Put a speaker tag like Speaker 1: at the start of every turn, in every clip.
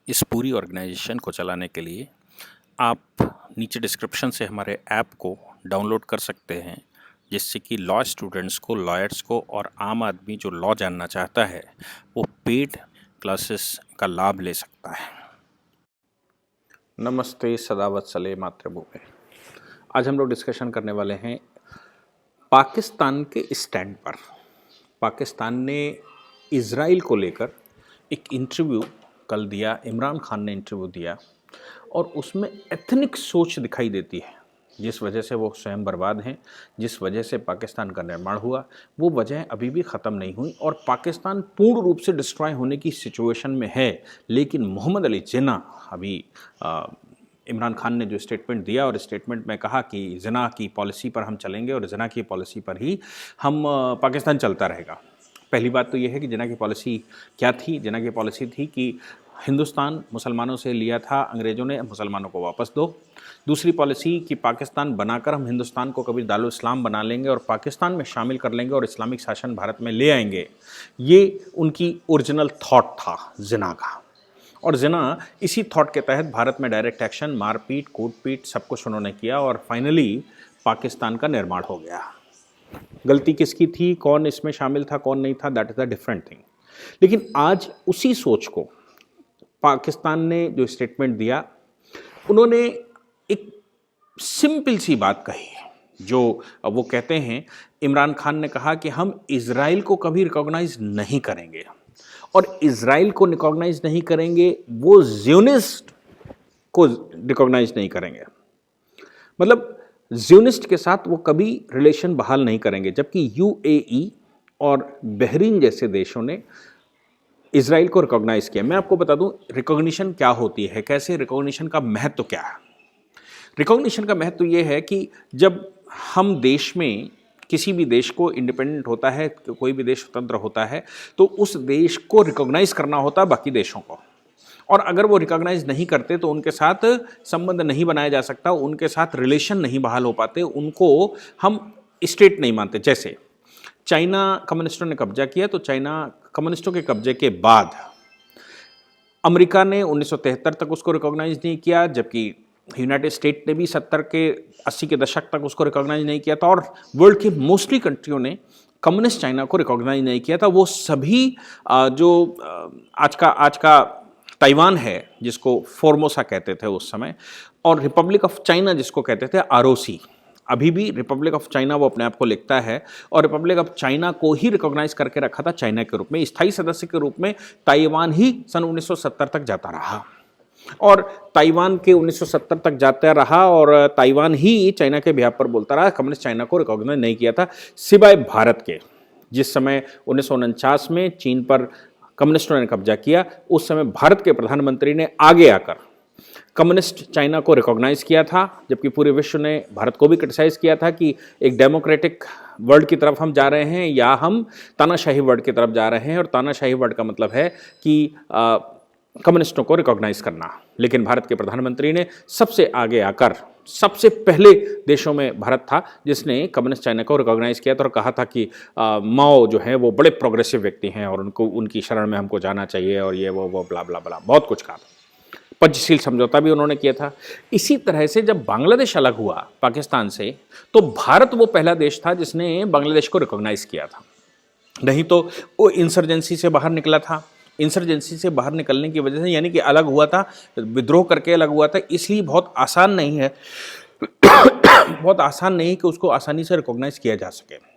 Speaker 1: इस पूरी ऑर्गेनाइजेशन को चलाने के लिए आप नीचे डिस्क्रिप्शन से हमारे ऐप को डाउनलोड कर सकते हैं, जिससे कि लॉ स्टूडेंट्स को, लॉयर्स को और आम आदमी जो लॉ जानना चाहता है वो पेड क्लासेस का लाभ ले सकता है। नमस्ते सदावत्सले मातृभूमि। आज हम लोग डिस्कशन करने वाले हैं पाकिस्तान के स्टैंड पर। पाकिस्तान ने इज़राइल को लेकर एक इंटरव्यू कल दिया, इमरान खान ने इंटरव्यू दिया और उसमें एथनिक सोच दिखाई देती है, जिस वजह से वो स्वयं बर्बाद हैं, जिस वजह से पाकिस्तान का निर्माण हुआ, वो वजह अभी भी ख़त्म नहीं हुई और पाकिस्तान पूर्ण रूप से डिस्ट्रॉय होने की सिचुएशन में है। लेकिन मोहम्मद अली जिन्ना अभी इमरान खान ने जो स्टेटमेंट दिया और स्टेटमेंट में कहा कि जिना की पॉलिसी पर हम चलेंगे और जिना की पॉलिसी पर ही हम पाकिस्तान चलता रहेगा। पहली बात तो ये है कि जिना की पॉलिसी क्या थी। जिना की पॉलिसी थी कि हिंदुस्तान मुसलमानों से लिया था अंग्रेज़ों ने, मुसलमानों को वापस दो। दूसरी पॉलिसी कि पाकिस्तान बनाकर हम हिंदुस्तान को कभी दारुल इस्लाम बना लेंगे और पाकिस्तान में शामिल कर लेंगे और इस्लामिक शासन भारत में ले आएंगे। ये उनकी ओरिजिनल थॉट था जिना का। और जिना इसी थॉट के तहत भारत में डायरेक्ट एक्शन, मारपीट, कूटपीट सब कुछ उन्होंने किया और फाइनली पाकिस्तान का निर्माण हो गया। गलती किसकी थी, कौन इसमें शामिल था, कौन नहीं था, that is a different thing. लेकिन आज उसी सोच को पाकिस्तान ने जो स्टेटमेंट दिया, उन्होंने एक सिंपल सी बात कही, जो वो कहते हैं, इमरान खान ने कहा कि हम इज़राइल को कभी रिकॉग्नाइज नहीं करेंगे और इज़राइल को रिकॉग्नाइज नहीं करेंगे, वो ज़ियोनिस्ट को रिकॉग्नाइज नहीं करेंगे। मतलब ज़ियोनिस्ट के साथ वो कभी रिलेशन बहाल नहीं करेंगे। जबकि यूएई और बहरीन जैसे देशों ने इज़राइल को रिकॉग्नाइज किया। मैं आपको बता दूं रिकॉग्निशन क्या होती है, कैसे रिकॉग्निशन का महत्व क्या है। रिकॉग्निशन का महत्व ये है कि जब हम देश में किसी भी देश को इंडिपेंडेंट होता है, कोई भी देश स्वतंत्र होता है, तो उस देश को रिकॉग्नाइज करना होता है बाकी देशों को। और अगर वो रिकॉग्नाइज नहीं करते तो उनके साथ संबंध नहीं बनाया जा सकता, उनके साथ रिलेशन नहीं बहाल हो पाते, उनको हम स्टेट नहीं मानते। जैसे चाइना कम्युनिस्टों ने कब्जा किया, तो चाइना कम्युनिस्टों के कब्जे के बाद अमेरिका ने 1973 तक उसको रिकॉग्नाइज नहीं किया, जबकि यूनाइटेड स्टेट ने भी 80 के दशक तक उसको रिकॉग्नाइज नहीं किया था और वर्ल्ड की मोस्टली कंट्रियों ने कम्युनिस्ट चाइना को रिकॉग्नाइज नहीं किया था। वो सभी जो आज का ताइवान है, जिसको फोर्मोसा कहते थे उस समय, और रिपब्लिक ऑफ चाइना जिसको कहते थे आरओसी, अभी भी रिपब्लिक ऑफ चाइना वो अपने आप को लिखता है और रिपब्लिक ऑफ चाइना को ही रिकॉग्नाइज करके रखा था चाइना के रूप में। स्थायी सदस्य के रूप में ताइवान ही सन 1970 तक जाता रहा और ताइवान के 1970 तक जाता रहा और ताइवान ही चाइना के बिहाफ पर बोलता रहा। कम्युनिस्ट चाइना को रिकॉग्नाइज नहीं किया था, सिवाय भारत के। जिस समय 1949 में चीन पर कम्युनिस्टों ने कब्जा किया, उस समय भारत के प्रधानमंत्री ने आगे आकर कम्युनिस्ट चाइना को रिकॉग्नाइज किया था, जबकि पूरे विश्व ने भारत को भी क्रिटिसाइज किया था कि एक डेमोक्रेटिक वर्ल्ड की तरफ हम जा रहे हैं या हम तानाशाही वर्ल्ड की तरफ जा रहे हैं। और तानाशाही वर्ल्ड का मतलब है कि कम्युनिस्टों को रिकॉग्नाइज करना। लेकिन भारत के प्रधानमंत्री ने सबसे आगे आकर, सबसे पहले देशों में भारत था जिसने कम्युनिस्ट चाइना को रिकॉग्नाइज किया था और कहा था कि माओ जो है वो बड़े प्रोग्रेसिव व्यक्ति हैं और उनको, उनकी शरण में हमको जाना चाहिए और ये वो ब्ला ब्ला ब्ला, बहुत कुछ कहा। पंचशील समझौता भी उन्होंने किया था। इसी तरह से जब बांग्लादेश अलग हुआ पाकिस्तान से, तो भारत वो पहला देश था जिसने बांग्लादेश को रिकॉग्नाइज किया था। नहीं तो वो इंसर्जेंसी से बाहर निकला था। इंसर्जेंसी से बाहर निकलने की वजह से, यानी कि अलग हुआ था, विद्रोह करके अलग हुआ था, इसलिए बहुत आसान नहीं है बहुत आसान नहीं कि उसको आसानी से रिकॉग्नाइज किया जा सके।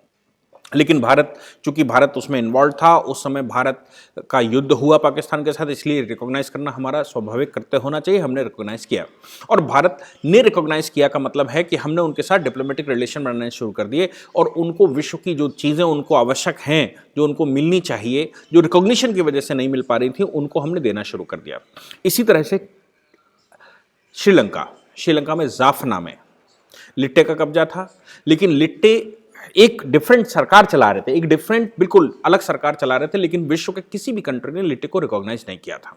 Speaker 1: लेकिन भारत, चूंकि भारत उसमें इन्वॉल्व था, उस समय भारत का युद्ध हुआ पाकिस्तान के साथ, इसलिए रिकॉग्नाइज करना हमारा स्वाभाविक कर्तव्य होना चाहिए। हमने रिकॉग्नाइज किया और भारत ने रिकॉग्नाइज किया का मतलब है कि हमने उनके साथ डिप्लोमेटिक रिलेशन बनाने शुरू कर दिए और उनको विश्व की जो चीज़ें उनको आवश्यक हैं, जो उनको मिलनी चाहिए, जो रिकॉग्निशन की वजह से नहीं मिल पा रही थी, उनको हमने देना शुरू कर दिया। इसी तरह से श्रीलंका में जाफना में लिट्टे का कब्जा था, लेकिन लिट्टे एक डिफरेंट सरकार चला रहे थे, एक डिफरेंट बिल्कुल अलग सरकार चला रहे थे, लेकिन विश्व के किसी भी कंट्री ने लिट्टे को रिकॉग्नाइज नहीं किया था।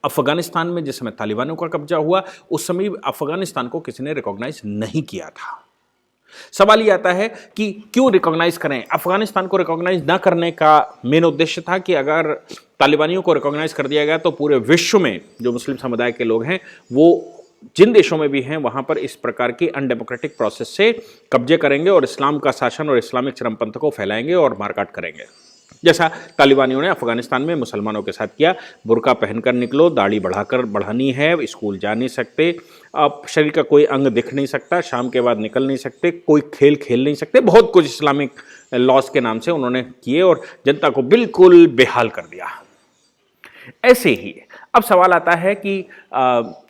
Speaker 1: अफगानिस्तान में जिस समय तालिबानों का कब्जा हुआ, उस समय अफगानिस्तान को किसी ने रिकॉग्नाइज नहीं किया था। सवाल ये आता है कि क्यों रिकॉग्नाइज करें। अफगानिस्तान को रिकॉग्नाइज ना करने का मेन उद्देश्य था कि अगर तालिबानियों को रिकॉग्नाइज कर दिया गया तो पूरे विश्व में जो मुस्लिम समुदाय के लोग हैं वो जिन देशों में भी हैं वहां पर इस प्रकार की अनडेमोक्रेटिक प्रोसेस से कब्जे करेंगे और इस्लाम का शासन और इस्लामिक चरमपंथ को फैलाएंगे और मारकाट करेंगे, जैसा तालिबानियों ने अफगानिस्तान में मुसलमानों के साथ किया। बुर्का पहनकर निकलो, दाढ़ी बढ़ानी है, स्कूल जा नहीं सकते, आप शरीर का कोई अंग दिख नहीं सकता, शाम के बाद निकल नहीं सकते, कोई खेल खेल नहीं सकते, बहुत कुछ इस्लामिक लॉज के नाम से उन्होंने किए और जनता को बिल्कुल बेहाल कर दिया। ऐसे ही अब सवाल आता है कि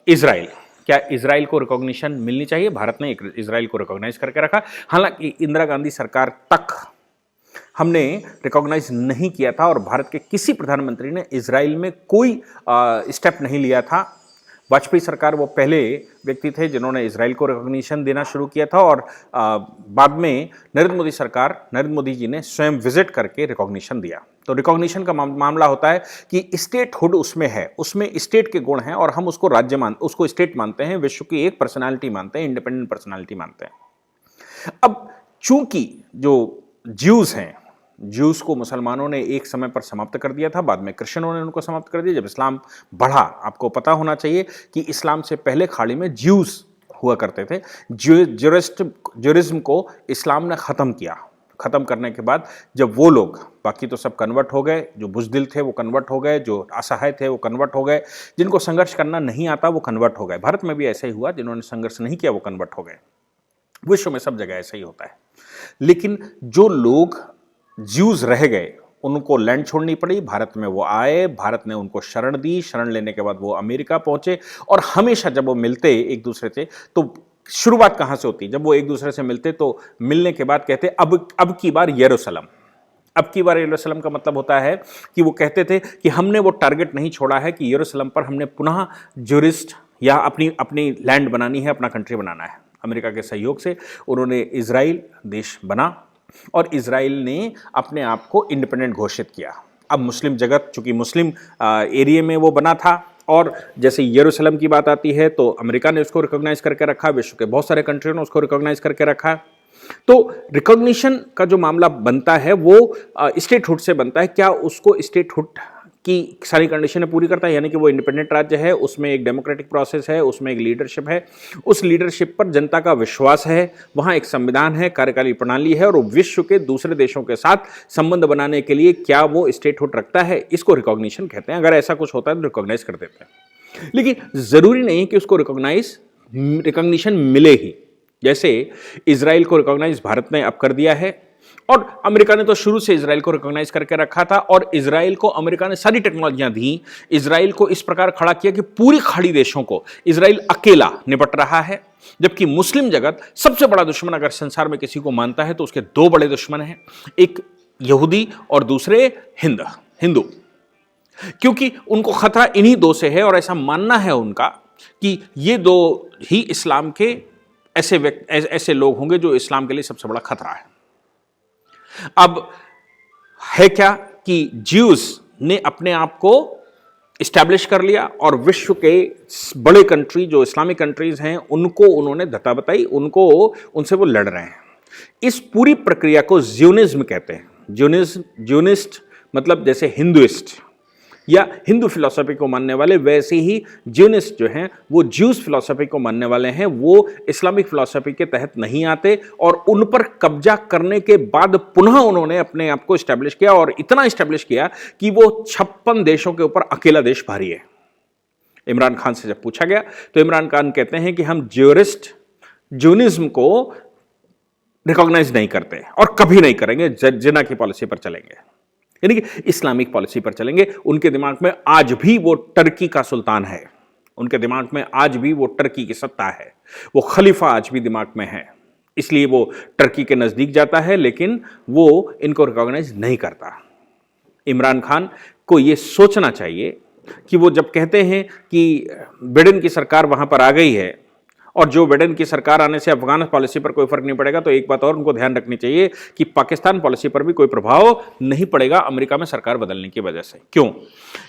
Speaker 1: इजराइल, क्या इजराइल को रिकॉग्निशन मिलनी चाहिए? भारत ने इजराइल को रिकॉग्नाइज करके रखा, हालांकि इंदिरा गांधी सरकार तक हमने रिकॉग्नाइज नहीं किया था और भारत के किसी प्रधानमंत्री ने इजराइल में कोई स्टेप नहीं लिया था। वाजपेयी सरकार वो पहले व्यक्ति थे जिन्होंने इजराइल को रिकॉग्निशन देना शुरू किया था और बाद में नरेंद्र मोदी जी ने स्वयं विजिट करके रिकॉग्निशन दिया। तो रिकॉग्निशन का मामला होता है कि स्टेटहुड उसमें है, उसमें स्टेट के गुण हैं और हम उसको स्टेट मानते हैं, विश्व की एक पर्सनालिटी मानते हैं, इंडिपेंडेंट पर्सनालिटी मानते हैं। अब चूंकि जो ज्यूज हैं, ज्यूस को मुसलमानों ने एक समय पर समाप्त कर दिया था, बाद में क्रिश्चियनों ने उनको समाप्त कर दिया। जब इस्लाम बढ़ा, आपको पता होना चाहिए कि इस्लाम से पहले खाड़ी में ज्यूस हुआ करते थे। ज्यूरिज्म को इस्लाम ने ख़त्म किया। ख़त्म करने के बाद जब वो लोग, बाकी तो सब कन्वर्ट हो गए, जो बुज़दिल थे वो कन्वर्ट हो गए, जो असहाय थे वो कन्वर्ट हो गए, जिनको संघर्ष करना नहीं आता वो कन्वर्ट हो गए। भारत में भी ऐसा ही हुआ, जिन्होंने संघर्ष नहीं किया वो कन्वर्ट हो गए। विश्व में सब जगह ऐसा ही होता है। लेकिन जो लोग ज्यूज रह गए उनको लैंड छोड़नी पड़ी, भारत में वो आए, भारत ने उनको शरण दी, शरण लेने के बाद वो अमेरिका पहुंचे और हमेशा जब वो मिलते एक दूसरे से तो शुरुआत कहाँ से होती? जब वो एक दूसरे से मिलते तो मिलने के बाद कहते अब की बार यरूशलेम। अब की बार यरूशलेम का मतलब होता है कि वो कहते थे कि हमने वो टारगेट नहीं छोड़ा है कि यरूशलेम पर हमने पुनः ज्यूरिस्ट या अपनी लैंड बनानी है, अपना कंट्री बनाना है। अमेरिका के सहयोग से उन्होंने इजराइल देश बना और इजराइल ने अपने आप को इंडिपेंडेंट घोषित किया। अब मुस्लिम जगत, चूंकि मुस्लिम एरिया में वो बना था और जैसे यरूशलेम की बात आती है तो अमेरिका ने उसको रिकॉग्नाइज करके रखा, विश्व के बहुत सारे कंट्रियों ने उसको रिकॉग्नाइज करके रखा। तो रिकॉग्निशन का जो मामला बनता है वो स्टेटहुड से बनता है। क्या उसको स्टेटहुड की सारी कंडीशनें पूरी करता है, यानी कि वो इंडिपेंडेंट राज्य है, उसमें एक डेमोक्रेटिक प्रोसेस है, उसमें एक लीडरशिप है, उस लीडरशिप पर जनता का विश्वास है, वहाँ एक संविधान है, कार्यकारी प्रणाली है और विश्व के दूसरे देशों के साथ संबंध बनाने के लिए क्या वो स्टेटहुड रखता है, इसको रिकॉग्निशन कहते हैं। अगर ऐसा कुछ होता है तो रिकॉग्नाइज कर देते हैं, लेकिन ज़रूरी नहीं कि उसको रिकॉग्निशन मिले ही। जैसे इजराइल को रिकॉग्नाइज भारत ने अब कर दिया है और अमेरिका ने तो शुरू से इजराइल को रिकॉग्नाइज करके रखा था और इजराइल को अमेरिका ने सारी टेक्नोलॉजियां दी, इजराइल को इस प्रकार खड़ा किया कि पूरी खाड़ी देशों को इजराइल अकेला निपट रहा है। जबकि मुस्लिम जगत सबसे बड़ा दुश्मन अगर संसार में किसी को मानता है तो उसके दो बड़े दुश्मन हैं, एक यहूदी और दूसरे हिंदू, क्योंकि उनको खतरा इन्हीं दो से है और ऐसा मानना है उनका कि ये दो ही इस्लाम के ऐसे लोग होंगे जो इस्लाम के लिए सबसे बड़ा खतरा है। अब है क्या कि ज्यूज ने अपने आप को इस्टेब्लिश कर लिया और विश्व के बड़े कंट्री जो इस्लामिक कंट्रीज हैं उनको उन्होंने धता बताई, उनसे वो लड़ रहे हैं। इस पूरी प्रक्रिया को ज्यूनिज्म कहते हैं। ज्यूनिस्ट मतलब जैसे हिंदुइस्ट या हिंदू फिलॉसफी को मानने वाले, वैसे ही ज्यूनिस्ट जो हैं वो ज्यूस फिलॉसफी को मानने वाले हैं। वो इस्लामिक फिलॉसफी के तहत नहीं आते और उन पर कब्जा करने के बाद पुनः उन्होंने अपने आप को इस्टेब्लिश किया और इतना इस्टेब्लिश किया कि वो 56 देशों के ऊपर अकेला देश भारी है। इमरान खान से जब पूछा गया तो इमरान खान कहते हैं कि हम ज्यूनिज्म को रिकॉग्नाइज नहीं करते और कभी नहीं करेंगे, जिन्ना की पॉलिसी पर चलेंगे, यानी कि इस्लामिक पॉलिसी पर चलेंगे। उनके दिमाग में आज भी वो टर्की का सुल्तान है, उनके दिमाग में आज भी वो टर्की की सत्ता है, वो खलीफा आज भी दिमाग में है, इसलिए वो टर्की के नज़दीक जाता है लेकिन वो इनको रिकॉग्नाइज नहीं करता। इमरान खान को ये सोचना चाहिए कि वो जब कहते हैं कि बिडेन की सरकार वहाँ पर आ गई है और जो बिडेन की सरकार आने से अफगान पॉलिसी पर कोई फर्क नहीं पड़ेगा, तो एक बात और उनको ध्यान रखनी चाहिए कि पाकिस्तान पॉलिसी पर भी कोई प्रभाव नहीं पड़ेगा अमेरिका में सरकार बदलने की वजह से। क्यों?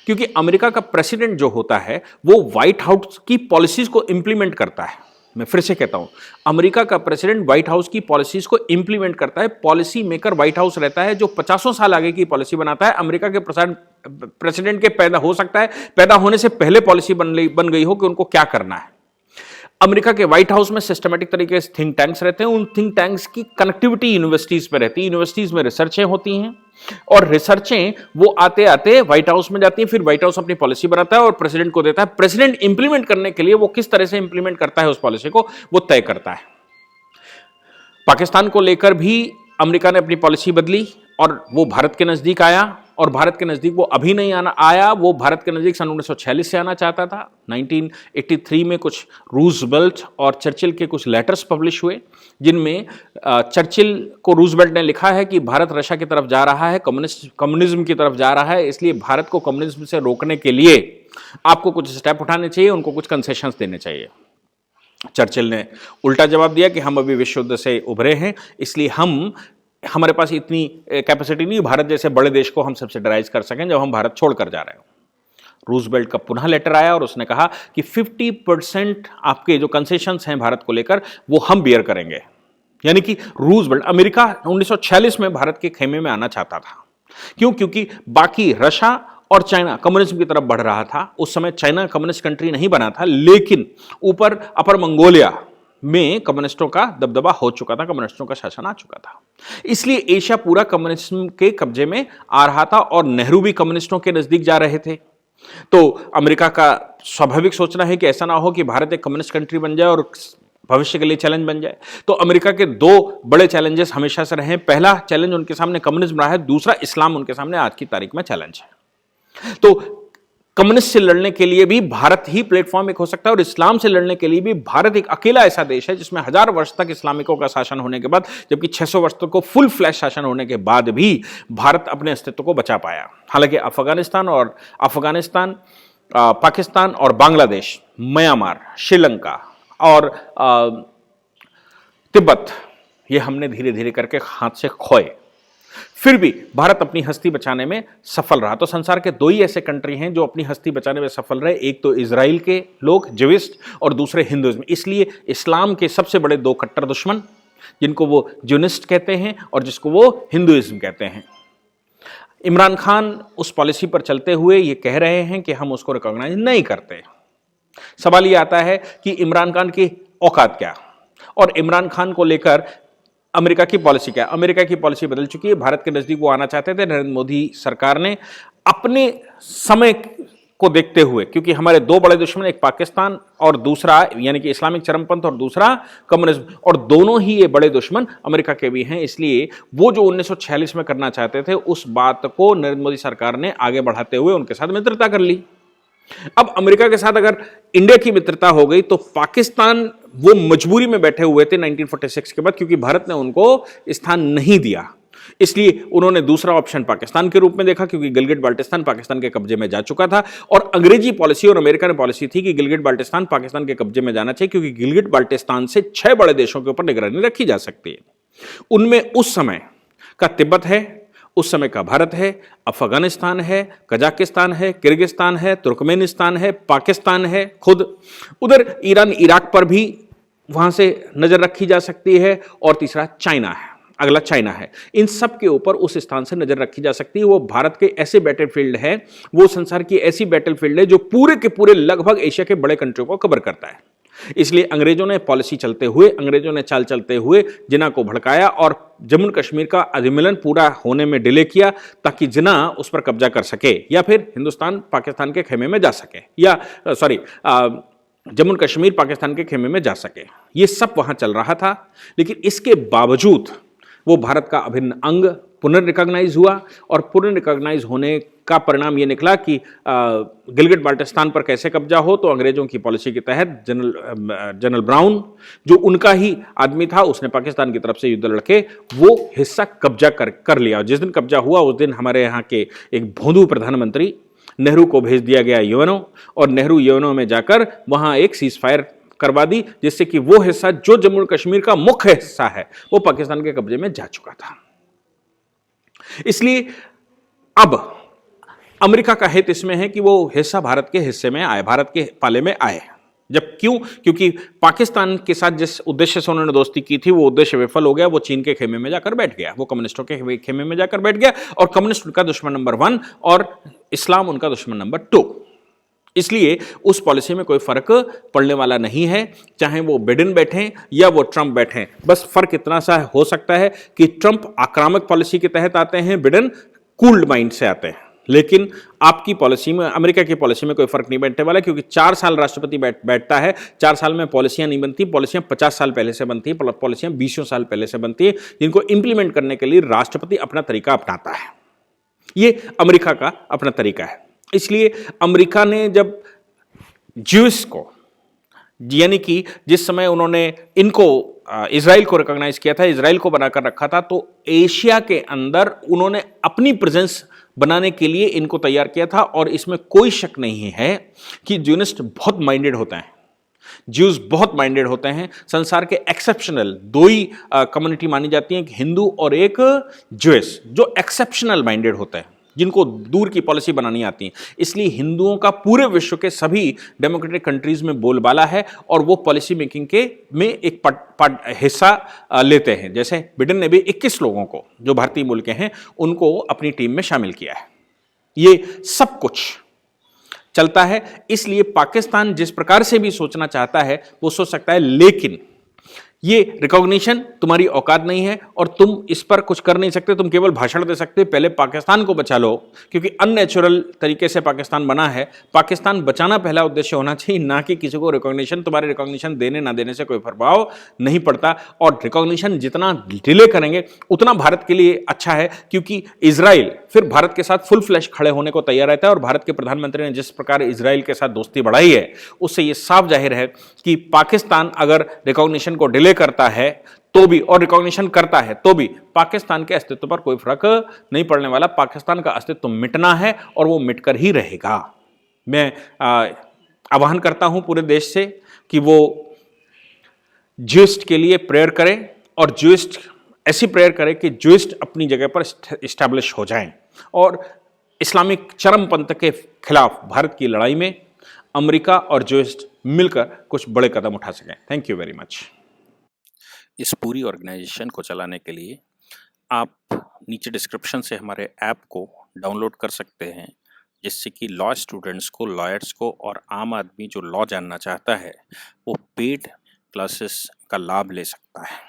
Speaker 1: क्योंकि अमेरिका का प्रेसिडेंट जो होता है वो व्हाइट हाउस की पॉलिसीज को इंप्लीमेंट करता है। मैं फिर से कहता हूं, अमेरिका का प्रेसिडेंट व्हाइट हाउस की पॉलिसीज को इंप्लीमेंट करता है। पॉलिसी मेकर व्हाइट हाउस रहता है जो 50 साल आगे की पॉलिसी बनाता है। अमेरिका के प्रेसिडेंट के पैदा हो सकता है, पैदा होने से पहले पॉलिसी बन गई हो कि उनको क्या करना है। अमेरिका के व्हाइट हाउस में सिस्टमैटिक तरीके से थिंक टैंक्स रहते हैं। उन थिंक टैंक्स की कनेक्टिविटी यूनिवर्सिटीज में रहती है। यूनिवर्सिटीज में रिसर्चें होती हैं और रिसर्चें वो आते आते व्हाइट हाउस में जाती हैं। फिर व्हाइट हाउस अपनी पॉलिसी बनाता है और प्रेसिडेंट को देता है। प्रेसिडेंट इंप्लीमेंट करने के लिए वो किस तरह से इंप्लीमेंट करता है उस पॉलिसी को, वो तय करता है। पाकिस्तान को लेकर भी अमेरिका ने अपनी पॉलिसी बदली और वो भारत के नजदीक आया। और भारत के नजदीक वो अभी नहीं आया, वो भारत के नजदीक सन 1946 से आना चाहता था। 1983 में कुछ रूजवेल्ट और चर्चिल के कुछ लेटर्स पब्लिश हुए, जिनमें चर्चिल को रूजवेल्ट ने लिखा है कि भारत रशिया की तरफ जा रहा है, कम्युनिज्म की तरफ जा रहा है, इसलिए भारत को कम्युनिज्म से रोकने के लिए आपको कुछ स्टेप उठाने चाहिए, उनको कुछ कंसेशंस देने चाहिए। चर्चिल ने उल्टा जवाब दिया कि हम अभी विश्व युद्ध से उभरे हैं, इसलिए हमारे पास इतनी कैपेसिटी नहीं भारत जैसे बड़े देश को हम सब्सिडाइज कर सकें जब हम भारत छोड़कर जा रहे हो। रूजवेल्ट का पुनः लेटर आया और उसने कहा कि 50% आपके जो कंसेशंस हैं भारत को लेकर वो हम बियर करेंगे। यानी कि रूजवेल्ट, अमेरिका 1946 में भारत के खेमे में आना चाहता था। क्यों? क्योंकि बाकी रशिया और चाइना कम्युनिज्म की तरफ बढ़ रहा था। उस समय चाइना कम्युनिस्ट कंट्री नहीं बना था, लेकिन ऊपर अपर मंगोलिया में कम्युनिस्टों का दबदबा हो चुका था, कम्युनिस्टों का शासन आ चुका था। इसलिए एशिया पूरा कम्युनिज्म के कब्जे में आ रहा था और नेहरू भी कम्युनिस्टों के नजदीक जा रहे थे। तो अमेरिका का स्वाभाविक सोचना है कि ऐसा ना हो कि भारत एक कम्युनिस्ट कंट्री बन जाए और भविष्य के लिए चैलेंज बन जाए। तो अमेरिका के दो बड़े चैलेंजेस हमेशा से रहे। पहला चैलेंज उनके सामने कम्युनिज्म रहा है, दूसरा इस्लाम उनके सामने आज की तारीख में चैलेंज है। तो कम्युनिस्ट से लड़ने के लिए भी भारत ही प्लेटफॉर्म एक हो सकता है और इस्लाम से लड़ने के लिए भी भारत एक अकेला ऐसा देश है जिसमें 1000 वर्ष तक इस्लामिकों का शासन होने के बाद, जबकि 600 वर्ष तक को फुल फ्लैश शासन होने के बाद भी भारत अपने अस्तित्व को बचा पाया। हालांकि अफगानिस्तान, पाकिस्तान और बांग्लादेश, म्यांमार, श्रीलंका और तिब्बत, ये हमने धीरे धीरे करके हाथ से खोए, फिर भी भारत अपनी हस्ती बचाने में सफल रहा। तो संसार के दो ही ऐसे कंट्री हैं जो अपनी हस्ती बचाने में सफल रहे, एक तो इजराइल के लोग ज्यूइस्ट और दूसरे हिंदुइज्म। इसलिए इस्लाम के सबसे बड़े दो कट्टर दुश्मन, जिनको वो ज्यूनिस्ट कहते हैं और जिसको वो हिंदुइज्म कहते हैं, इमरान खान उस पॉलिसी पर चलते हुए ये कह रहे हैं कि हम उसको रिकॉग्नाइज नहीं करते। सवाल ये आता है कि इमरान खान की औकात क्या और इमरान खान को लेकर अमेरिका की पॉलिसी क्या है। अमेरिका की पॉलिसी बदल चुकी है। भारत के नजदीक वो आना चाहते थे। नरेंद्र मोदी सरकार ने अपने समय को देखते हुए, क्योंकि हमारे दो बड़े दुश्मन, एक पाकिस्तान और दूसरा यानी कि इस्लामिक चरमपंथ और दूसरा कम्युनिज्म, और दोनों ही ये बड़े दुश्मन अमेरिका के भी हैं, इसलिए वो जो 1946 में करना चाहते थे उस बात को नरेंद्र मोदी सरकार ने आगे बढ़ाते हुए उनके साथ मित्रता कर ली। अब अमेरिका के साथ अगर इंडिया की मित्रता हो गई तो पाकिस्तान वो मजबूरी में बैठे हुए थे 1946 के बाद, क्योंकि भारत ने उनको स्थान नहीं दिया, इसलिए उन्होंने दूसरा ऑप्शन पाकिस्तान के रूप में देखा, क्योंकि गिलगिट बाल्टिस्तान पाकिस्तान के कब्जे में जा चुका था। और अंग्रेजी पॉलिसी और अमेरिकन पॉलिसी थी कि गिलगिट बाल्टिस्तान पाकिस्तान के कब्जे में जाना चाहिए, क्योंकि गिलगिट बाल्टिस्तान से 6 बड़े देशों के ऊपर निगरानी रखी जा सकती है। उनमें उस समय का तिब्बत है, उस समय का भारत है, अफगानिस्तान है, कजाकिस्तान है, किर्गिस्तान है, तुर्कमेनिस्तान है, पाकिस्तान है खुद, उधर ईरान इराक पर भी वहां से नजर रखी जा सकती है, और तीसरा चाइना है, अगला चाइना है। इन सब के ऊपर उस स्थान से नजर रखी जा सकती है। वो भारत के ऐसे बैटलफील्ड है, वो संसार की ऐसी बैटलफील्ड है जो पूरे के पूरे लगभग एशिया के बड़े कंट्रियों को कवर करता है। इसलिए अंग्रेजों ने पॉलिसी चलते हुए, अंग्रेजों ने चाल चलते हुए जिन्ना को भड़काया और जम्मू कश्मीर का अधिमिलन पूरा होने में डिले किया, ताकि जिन्ना उस पर कब्जा कर सके या फिर हिंदुस्तान पाकिस्तान के खेमे में जा सके, या जम्मू कश्मीर पाकिस्तान के खेमे में जा सके। ये सब वहां चल रहा था, लेकिन इसके बावजूद वो भारत का अभिन्न अंग पुनर्रिकॉग्नाइज हुआ, और पुनर्रिकॉग्नाइज होने का परिणाम ये निकला कि गिलगिट बाल्टिस्तान पर कैसे कब्जा हो, तो अंग्रेजों की पॉलिसी के तहत जनरल ब्राउन, जो उनका ही आदमी था, उसने पाकिस्तान की तरफ से युद्ध लड़के वो हिस्सा कब्जा कर लिया। जिस दिन कब्जा हुआ उस दिन हमारे यहाँ के एक भोंदू प्रधानमंत्री नेहरू को भेज दिया गया यूएनओ, और नेहरू यूएनओ में जाकर वहाँ एक सीज फायर करवा दी, जिससे कि वो हिस्सा जो जम्मू कश्मीर का मुख्य हिस्सा है वो पाकिस्तान के कब्जे में जा चुका था। इसलिए अब अमेरिका का हित इसमें है कि वो हिस्सा भारत के हिस्से में आए, भारत के पाले में आए। जब क्यों? क्योंकि पाकिस्तान के साथ जिस उद्देश्य से उन्होंने दोस्ती की थी वो उद्देश्य विफल हो गया, वो चीन के खेमे में जाकर बैठ गया, वो कम्युनिस्टों के खेमे में जाकर बैठ गया, और कम्युनिस्ट उनका दुश्मन नंबर 1 और इस्लाम उनका दुश्मन नंबर 2। इसलिए उस पॉलिसी में कोई फर्क पड़ने वाला नहीं है, चाहे वो बिडेन बैठें या वो ट्रंप बैठें। बस फर्क इतना सा हो सकता है कि ट्रंप आक्रामक पॉलिसी के तहत आते हैं, बिडेन कूल्ड माइंड से आते हैं। लेकिन आपकी पॉलिसी में, अमेरिका की पॉलिसी में कोई फर्क नहीं बैठने वाला, क्योंकि 4 साल राष्ट्रपति बैठता है, 4 साल में पॉलिसियां नहीं बनती, पॉलिसियां 50 साल पहले से बनती हैं, पॉलिसियां 20 साल पहले से बनती है, जिनको इंप्लीमेंट करने के लिए राष्ट्रपति अपना तरीका अपनाता है। ये अमेरिका का अपना तरीका है। इसलिए अमेरिका ने जब ज्यूस को, यानी कि जिस समय उन्होंने इनको इजराइल को रिकॉग्नाइज किया था, इजराइल को बनाकर रखा था, तो एशिया के अंदर उन्होंने अपनी प्रेजेंस बनाने के लिए इनको तैयार किया था। और इसमें कोई शक नहीं है कि ज्यूनिस्ट बहुत माइंडेड होते हैं, ज्यूज बहुत माइंडेड होते हैं। संसार के एक्सेप्शनल 2 ही कम्युनिटी मानी जाती हैं, एक हिंदू और एक ज्यूइश, जो एक्सेप्शनल माइंडेड होते हैं, जिनको दूर की पॉलिसी बनानी आती है। इसलिए हिंदुओं का पूरे विश्व के सभी डेमोक्रेटिक कंट्रीज में बोलबाला है, और वो पॉलिसी मेकिंग के में एक हिस्सा लेते हैं। जैसे बिडेन ने भी 21 लोगों को, जो भारतीय मूल के हैं, उनको अपनी टीम में शामिल किया है। ये सब कुछ चलता है। इसलिए पाकिस्तान जिस प्रकार से भी सोचना चाहता है वो सोच सकता है, लेकिन ये रिकॉग्निशन तुम्हारी औकात नहीं है और तुम इस पर कुछ कर नहीं सकते, तुम केवल भाषण दे सकते, पहले पाकिस्तान को बचा लो, क्योंकि अननेचुरल तरीके से पाकिस्तान बना है। पाकिस्तान बचाना पहला उद्देश्य होना चाहिए, ना कि किसी को रिकॉग्निशन। तुम्हारे रिकॉग्निशन देने ना देने से कोई प्रभाव नहीं पड़ता, और रिकॉग्निशन जितना डिले करेंगे उतना भारत के लिए अच्छा है, क्योंकि इजराइल फिर भारत के साथ फुल फ्लैश खड़े होने को तैयार रहता है। और भारत के प्रधानमंत्री ने जिस प्रकार इजराइल के साथ दोस्ती बढ़ाई है, उससे यह साफ जाहिर है कि पाकिस्तान अगर रिकॉग्निशन को डिले करता है तो भी, और रिकॉग्निशन करता है तो भी, पाकिस्तान के अस्तित्व पर कोई फर्क नहीं पड़ने वाला। पाकिस्तान का अस्तित्व मिटना है और वो मिटकर ही रहेगा। मैं आह्वान करता हूं पूरे देश से कि वो ज्यूइस्ट के लिए प्रेयर करें, और ज्यूइस्ट ऐसी प्रेयर करें कि ज्यूइस्ट अपनी जगह पर इस्टेब्लिश हो जाएं, और इस्लामिक चरमपंथ के खिलाफ भारत की लड़ाई में अमेरिका और ज्यूइस्ट मिलकर कुछ बड़े कदम उठा सकें। Thank you very much.
Speaker 2: इस पूरी ऑर्गेनाइजेशन को चलाने के लिए आप नीचे डिस्क्रिप्शन से हमारे ऐप को डाउनलोड कर सकते हैं, जिससे कि लॉ स्टूडेंट्स को, लॉयर्स को और आम आदमी जो लॉ जानना चाहता है वो पेड क्लासेस का लाभ ले सकता है।